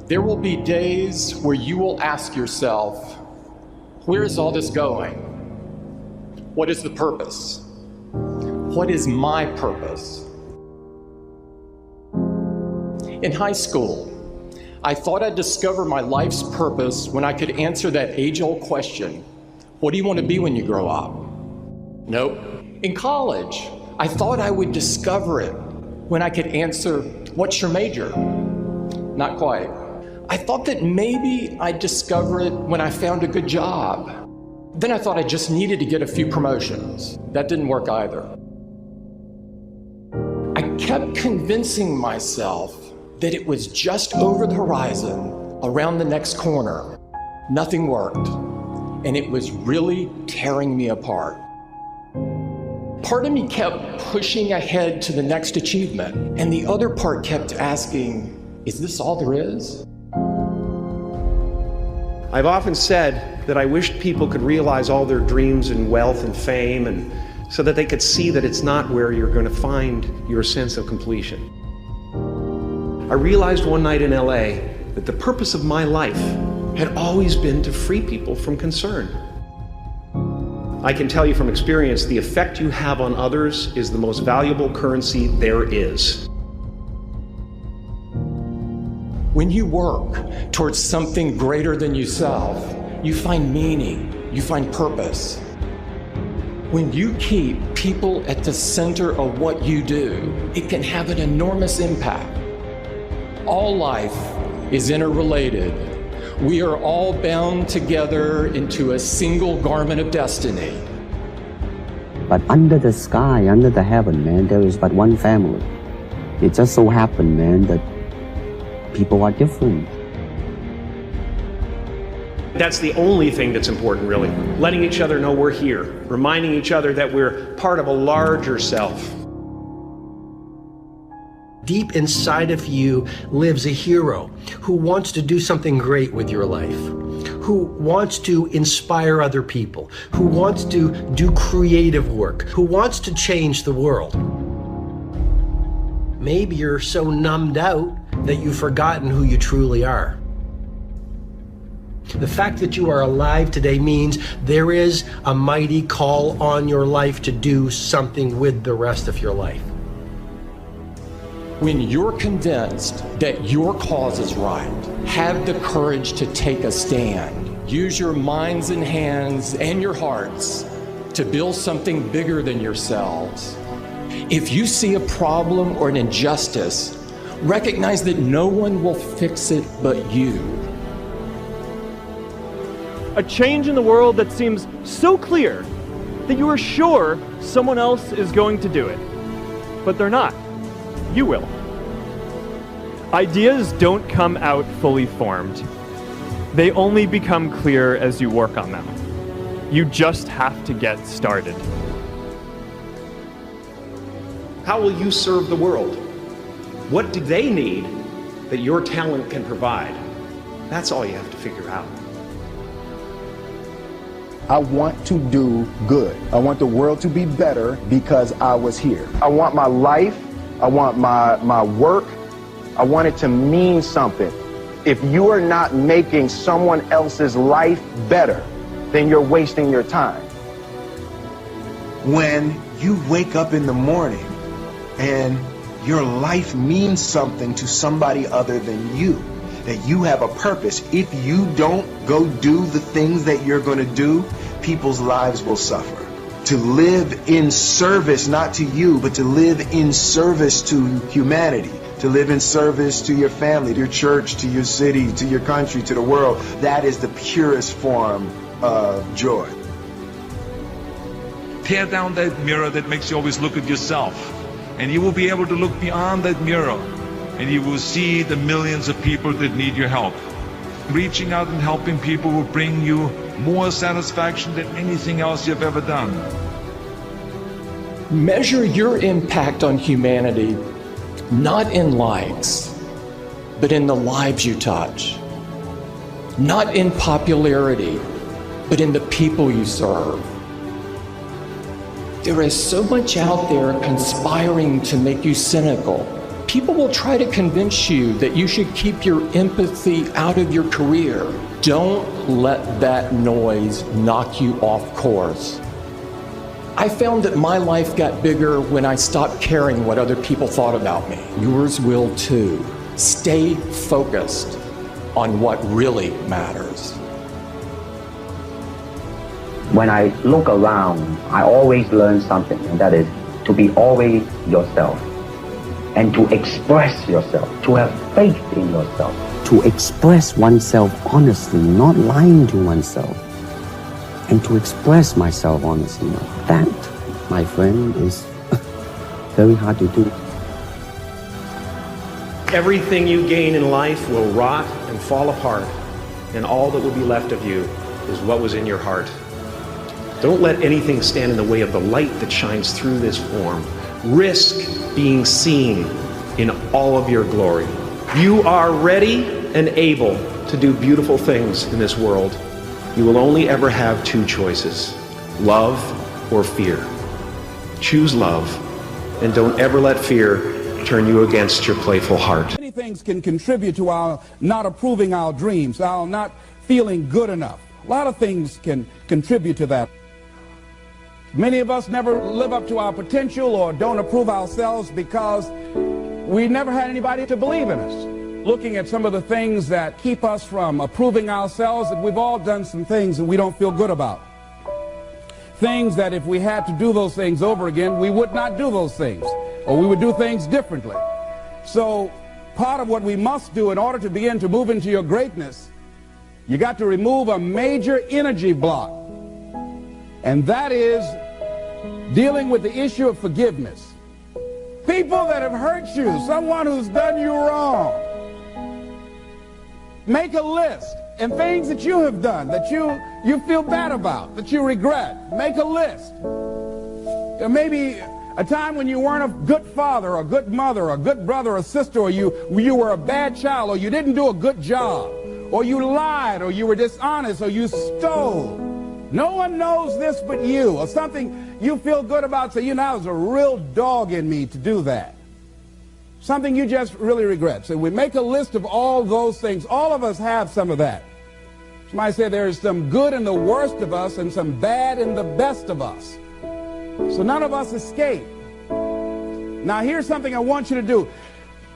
There will be days where you will ask yourself, where is all this going? What is the purpose? What is my purpose? In high school, I thought I'd discover my life's purpose when I could answer that age-old question, what do you want to be when you grow up? Nope. In college, I thought I would discover it when I could answer, what's your major? Not quite. I thought that maybe I'd discover it when I found a good job. Then I thought I just needed to get a few promotions. That didn't work either. I kept convincing myself that it was just over the horizon, around the next corner. Nothing worked, and it was really tearing me apart. Part of me kept pushing ahead to the next achievement, and the other part kept asking, is this all there is? I've often said that I wished people could realize all their dreams and wealth and fame, and so that they could see that it's not where you're going to find your sense of completion. I realized one night in LA that the purpose of my life had always been to free people from concern. I can tell you from experience, the effect you have on others is the most valuable currency there is. When you work towards something greater than yourself, you find meaning, you find purpose. When you keep people at the center of what you do, it can have an enormous impact. All life is interrelated. We are all bound together into a single garment of destiny. But under the sky, under the heaven, man, there is but one family. It just so happened, man, that people are different. That's the only thing that's important, really. Letting each other know we're here, reminding each other that we're part of a larger self. Deep inside of you lives a hero who wants to do something great with your life, who wants to inspire other people, who wants to do creative work, who wants to change the world. Maybe you're so numbed out that you've forgotten who you truly are. The fact that you are alive today means there is a mighty call on your life to do something with the rest of your life. When you're convinced that your cause is right, have the courage to take a stand. Use your minds and hands and your hearts to build something bigger than yourselves. If you see a problem or an injustice, recognize that no one will fix it but you. A change in the world that seems so clear that you are sure someone else is going to do it, but they're not. You will. Ideas don't come out fully formed. They only become clear as you work on them. You just have to get started. How will you serve the world? What do they need that your talent can provide? That's all you have to figure out. I want to do good. I want the world to be better because I was here. I want my life, I want my work, I want it to mean something. If you are not making someone else's life better, then you're wasting your time. When you wake up in the morning and your life means something to somebody other than you, that you have a purpose. If you don't go do the things that you're going to do, people's lives will suffer. To live in service, not to you, but to live in service to humanity, to live in service to your family, to your church, to your city, to your country, to the world, that is the purest form of joy. Tear down that mirror that makes you always look at yourself, and you will be able to look beyond that mirror, and you will see the millions of people that need your help. Reaching out and helping people will bring you more satisfaction than anything else you've ever done. Measure your impact on humanity not in likes, but in the lives you touch. Not in popularity, but in the people you serve. There is so much out there conspiring to make you cynical, People will try to convince you that you should keep your empathy out of your career. Don't let that noise knock you off course. I found that my life got bigger when I stopped caring what other people thought about me. Yours will too. Stay focused on what really matters. When I look around, I always learn something, and that is to be always yourself and to express yourself, to have faith in yourself, to express oneself honestly, not lying to oneself, and to express myself honestly. That, my friend, is very hard to do. Everything you gain in life will rot and fall apart, and all that will be left of you is what was in your heart. Don't let anything stand in the way of the light that shines through this form. Risk being seen in all of your glory. You are ready and able to do beautiful things in this world. You will only ever have two choices, love or fear. Choose love, and don't ever let fear turn you against your playful heart. Many things can contribute to our not approving our dreams, our not feeling good enough. A lot of things can contribute to that. Many of us never live up to our potential or don't approve ourselves because we never had anybody to believe in us. Looking at some of the things that keep us from approving ourselves, that we've all done some things that we don't feel good about. Things that if we had to do those things over again, we would not do those things, or we would do things differently. So part of what we must do in order to begin to move into your greatness, you got to remove a major energy block, and that is dealing with the issue of forgiveness. People that have hurt you, someone who's done you wrong. Make a list, and things that you have done that you feel bad about, that you regret. Make a list. Maybe a time when you weren't a good father or a good mother or a good brother or sister, or you were a bad child, or you didn't do a good job, or you lied, or you were dishonest, or you stole. No one knows this but you, or something you feel good about, so you know, there's a real dog in me to do that. Something you just really regret. So we make a list of all those things. All of us have some of that. Somebody said there's some good in the worst of us and some bad in the best of us. So none of us escape. Now here's something I want you to do.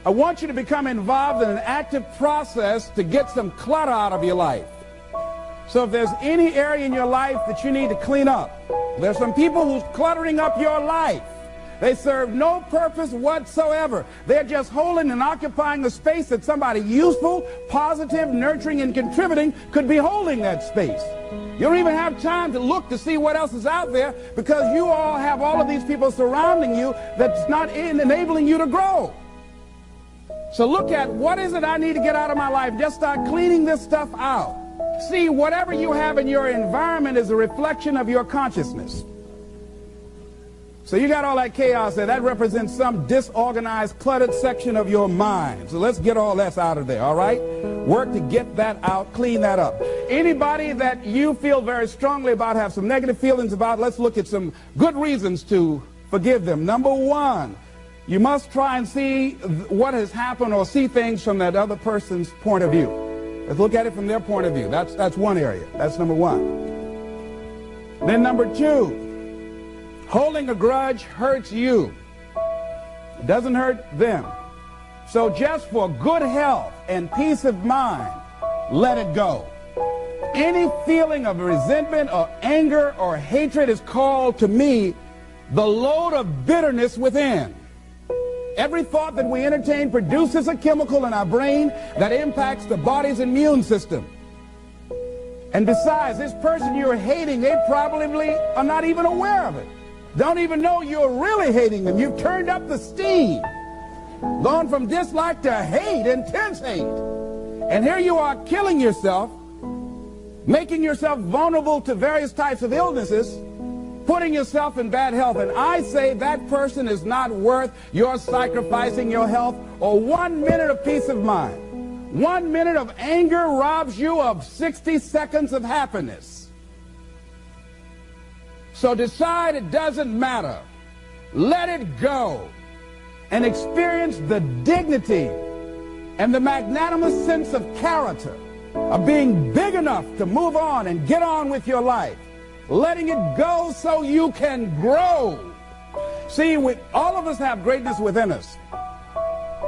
I want you to become involved in an active process to get some clutter out of your life. So if there's any area in your life that you need to clean up, there's some people who's cluttering up your life. They serve no purpose whatsoever. They're just holding and occupying the space that somebody useful, positive, nurturing, and contributing could be holding that space. You don't even have time to look to see what else is out there because you all have all of these people surrounding you that's not enabling you to grow. So look at what is it I need to get out of my life. Just start cleaning this stuff out. See, whatever you have in your environment is a reflection of your consciousness. So you got all that chaos there. That represents some disorganized, cluttered section of your mind. So let's get all that out of there, all right? Work to get that out, clean that up. Anybody that you feel very strongly about, have some negative feelings about, let's look at some good reasons to forgive them. Number one, you must try and see what has happened or see things from that other person's point of view. Let's look at it from their point of view. That's one area. That's number one. Then number two, holding a grudge hurts you. It doesn't hurt them. So just for good health and peace of mind, let it go. Any feeling of resentment or anger or hatred is called to me the load of bitterness within. Every thought that we entertain produces a chemical in our brain that impacts the body's immune system. And besides, this person you're hating, they probably are not even aware of it. Don't even know you're really hating them. You've turned up the steam. Gone from dislike to hate, intense hate. And here you are killing yourself, making yourself vulnerable to various types of illnesses, putting yourself in bad health. And I say that person is not worth your sacrificing your health or 1 minute of peace of mind. 1 minute of anger robs you of 60 seconds of happiness. So decide it doesn't matter. Let it go. and experience the dignity and the magnanimous sense of character of being big enough to move on and get on with your life, letting it go so you can grow. See, all of us have greatness within us.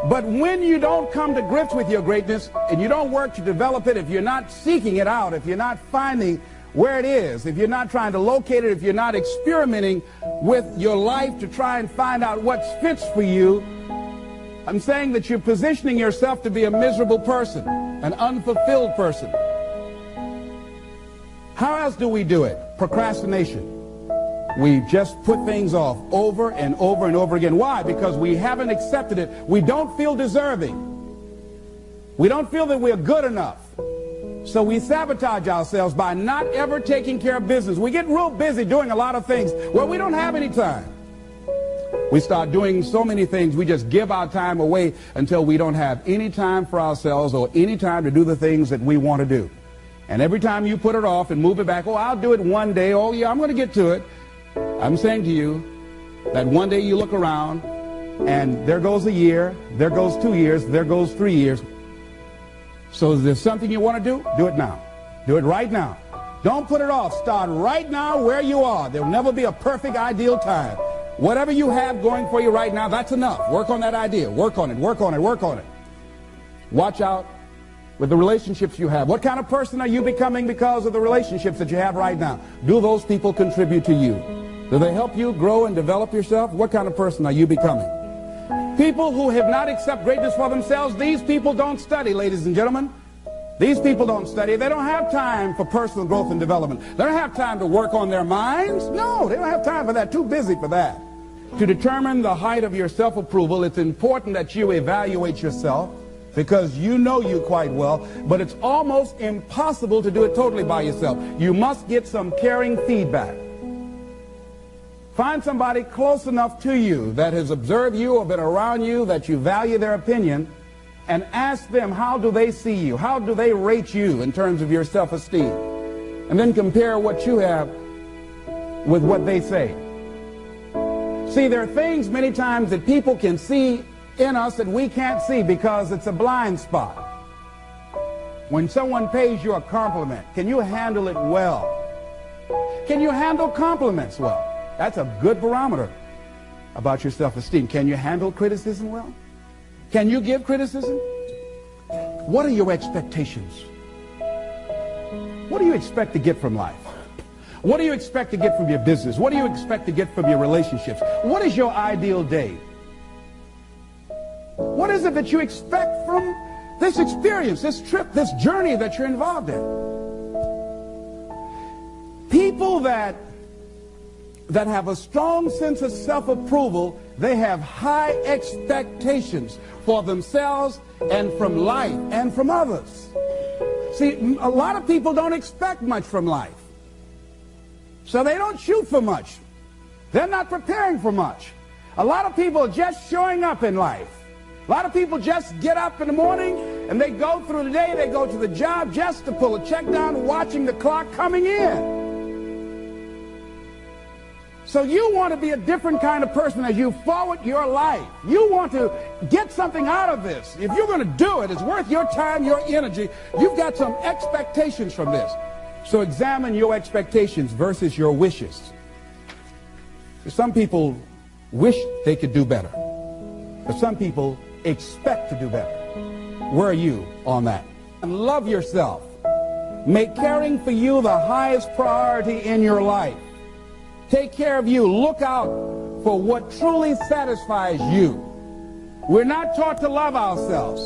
But when you don't come to grips with your greatness and you don't work to develop it, if you're not seeking it out, if you're not finding where it is, if you're not trying to locate it, if you're not experimenting with your life to try and find out what fits for you, I'm saying that you're positioning yourself to be a miserable person, an unfulfilled person. How else do we do it? Procrastination. We just put things off over and over and over again. Why? Because we haven't accepted it. We don't feel deserving. We don't feel that we're good enough. So we sabotage ourselves by not ever taking care of business. We get real busy doing a lot of things where we don't have any time. We start doing so many things, we just give our time away until we don't have any time for ourselves or any time to do the things that we want to do. And every time you put it off and move it back, oh, I'll do it one day, oh yeah, I'm going to get to it. I'm saying to you that one day you look around and there goes a year, there goes 2 years, there goes 3 years. So is there something you want to do? Do it now. Do it right now. Don't put it off. Start right now where you are. There will never be a perfect, ideal time. Whatever you have going for you right now, that's enough. Work on that idea. Work on it, work on it, work on it. Watch out with the relationships you have. What kind of person are you becoming because of the relationships that you have right now? Do those people contribute to you? Do they help you grow and develop yourself? What kind of person are you becoming? People who have not accepted greatness for themselves, these people don't study, ladies and gentlemen. These people don't study. They don't have time for personal growth and development. They don't have time to work on their minds. No, they don't have time for that. Too busy for that. To determine the height of your self-approval, it's important that you evaluate yourself because you know you quite well, but it's almost impossible to do it totally by yourself. You must get some caring feedback. Find somebody close enough to you that has observed you or been around you that you value their opinion and ask them, how do they see you? How do they rate you in terms of your self-esteem? And then compare what you have with what they say. See, there are things many times that people can see in us that we can't see because it's a blind spot. When someone pays you a compliment, can you handle it well? Can you handle compliments well? That's a good barometer about your self-esteem. Can you handle criticism well? Can you give criticism? What are your expectations? What do you expect to get from life? What do you expect to get from your business? What do you expect to get from your relationships? What is your ideal day? What is it that you expect from this experience, this trip, this journey that you're involved in? People that have a strong sense of self-approval, they have high expectations for themselves and from life and from others. See, a lot of people don't expect much from life. So they don't shoot for much. They're not preparing for much. A lot of people are just showing up in life. A lot of people just get up in the morning and they go through the day, they go to the job just to pull a check down, watching the clock coming in. So you want to be a different kind of person as you forward your life. You want to get something out of this. If you're going to do it, it's worth your time, your energy. You've got some expectations from this. So examine your expectations versus your wishes. Some people wish they could do better, but some people expect to do better. Where are you on that? And love yourself. Make caring for you the highest priority in your life. Take care of you. Look out for what truly satisfies you. We're not taught to love ourselves.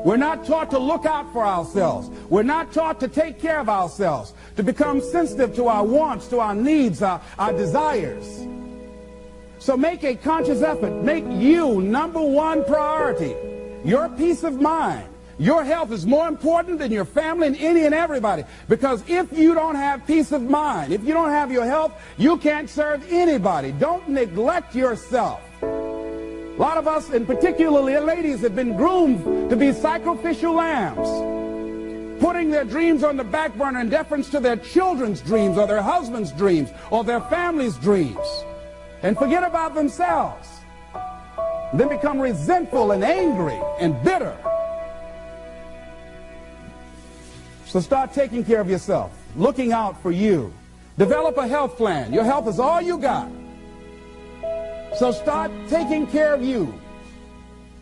We're not taught to look out for ourselves. We're not taught to take care of ourselves, to become sensitive to our wants, to our needs, our desires. So make a conscious effort. Make you number one priority. Your peace of mind. Your health is more important than your family and any and everybody. Because if you don't have peace of mind, if you don't have your health, you can't serve anybody. Don't neglect yourself. A lot of us, and particularly ladies, have been groomed to be sacrificial lambs, putting their dreams on the back burner in deference to their children's dreams or their husband's dreams or their family's dreams, and forget about themselves. then become resentful and angry and bitter. So start taking care of yourself, looking out for you. Develop a health plan. Your health is all you got. So start taking care of you.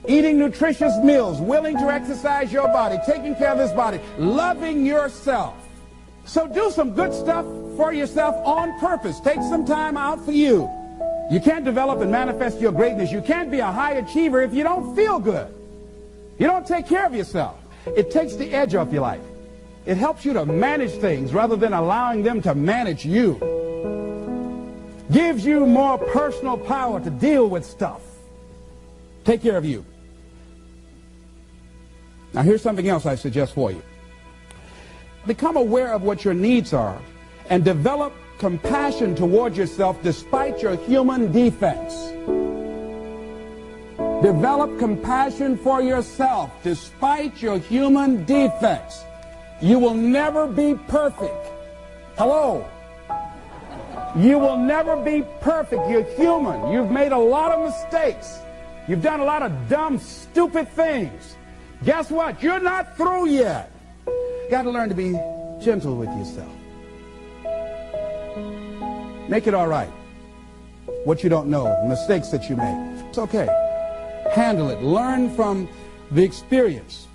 Eating nutritious meals, willing to exercise your body, taking care of this body, loving yourself. So do some good stuff for yourself on purpose. Take some time out for you. You can't develop and manifest your greatness. You can't be a high achiever if you don't feel good. You don't take care of yourself. It takes the edge off your life. It helps you to manage things rather than allowing them to manage you. Gives you more personal power to deal with stuff. Take care of you. Now here's something else I suggest for you. Become aware of what your needs are and develop compassion toward yourself despite your human defects. Develop compassion for yourself despite your human defects. You will never be perfect. Hello? You will never be perfect. You're human. You've made a lot of mistakes. You've done a lot of dumb, stupid things. Guess what? You're not through yet. You got to learn to be gentle with yourself. Make it all right. What you don't know, mistakes that you make. It's okay. Handle it. Learn from the experience.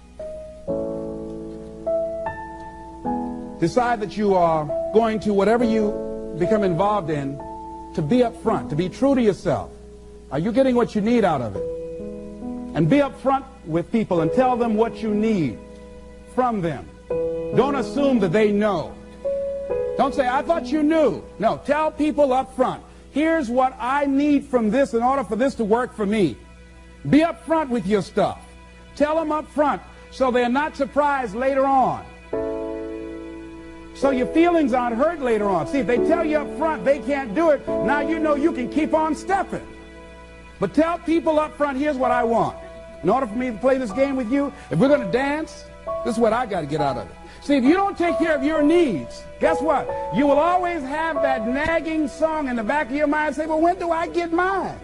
Decide that you are going to, whatever you become involved in, to be up front, to be true to yourself. Are you getting what you need out of it? And be up front with people and tell them what you need from them. Don't assume that they know. Don't say, I thought you knew. No, tell people up front, here's what I need from this in order for this to work for me. Be up front with your stuff. Tell them up front so they're not surprised later on. So your feelings aren't hurt later on. See, if they tell you up front they can't do it, now you know you can keep on stepping. But tell people up front, here's what I want. In order for me to play this game with you, if we're going to dance, this is what I got to get out of it. See, if you don't take care of your needs, guess what? You will always have that nagging song in the back of your mind say, well, when do I get mine?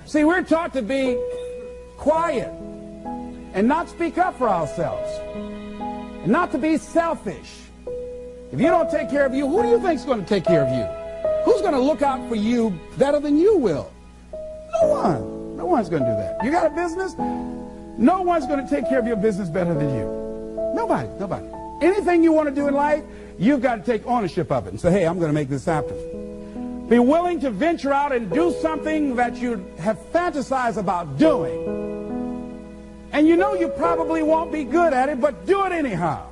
See, we're taught to be quiet and not speak up for ourselves and not to be selfish. If you don't take care of you, who do you think is going to take care of you? Who's going to look out for you better than you will? No one. No one's going to do that. You got a business? No one's going to take care of your business better than you. Nobody. Nobody. Anything you want to do in life, you've got to take ownership of it and say, hey, I'm going to make this happen. Be willing to venture out and do something that you have fantasized about doing. And you know you probably won't be good at it, but do it anyhow.